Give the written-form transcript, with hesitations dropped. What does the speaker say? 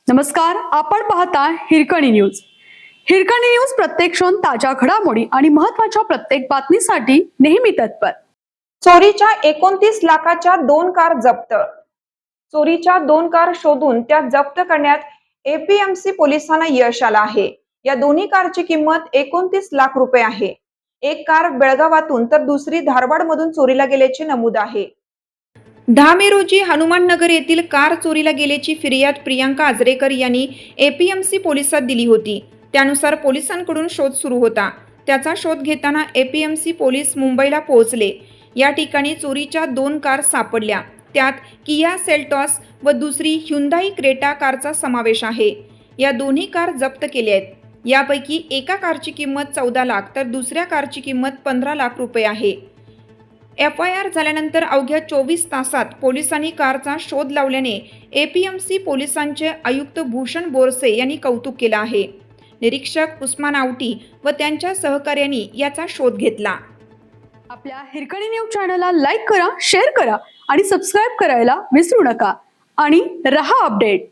नमस्कार, आपण पाहता हिरकणी न्यूज. हिरकणी न्यूज प्रत्येक क्षण ताज्या घडामोडी आणि महत्त्वाच्या प्रत्येक बातमीसाठी नेहमी तत्पर. चोरीच्या 29 लाखाच्या 2 कार जप्त. चोरीच्या 2 कार शोधून त्या जप्त करण्यात एपीएमसी पोलिसांना यश आलं आहे. या दोन्ही कारची किंमत 29 लाख रुपये आहे. एक कार बेळगावातून तर दुसरी धारवाडमधून चोरीला गेल्याचे नमूद आहे. 10 मे रोजी हनुमान नगर येथील कार चोरीला गेल्याची फिर्याद प्रियांका आजरेकर यांनी एपीएमसी पोलिसात दिली होती. त्यानुसार पोलिसांकडून शोध सुरू होता. त्याचा शोध घेताना एपीएमसी पोलीस मुंबईला पोहोचले. या ठिकाणी चोरीच्या 2 कार सापडल्या. त्यात किया सेल्टॉस व दुसरी ह्युंदाई क्रेटा कारचा समावेश आहे. या दोन्ही कार जप्त केल्या आहेत. यापैकी एका कारची किंमत 14 लाख तर दुसऱ्या कारची किंमत 15 लाख रुपये आहे. FIR झाल्यानंतर अवघ्या 24 तासात पोलिसांनी कारचा शोध लावल्याने एपीएमसी पोलिसांचे आयुक्त भूषण बोरसे यांनी कौतुक केलं आहे. निरीक्षक उस्मान आवटी व त्यांच्या सहकार्यांनी याचा शोध घेतला. आपल्या हिरकणी न्यूज चॅनलला लाईक करा, शेअर करा आणि सबस्क्राईब करायला विसरू नका आणि रहा अपडेट.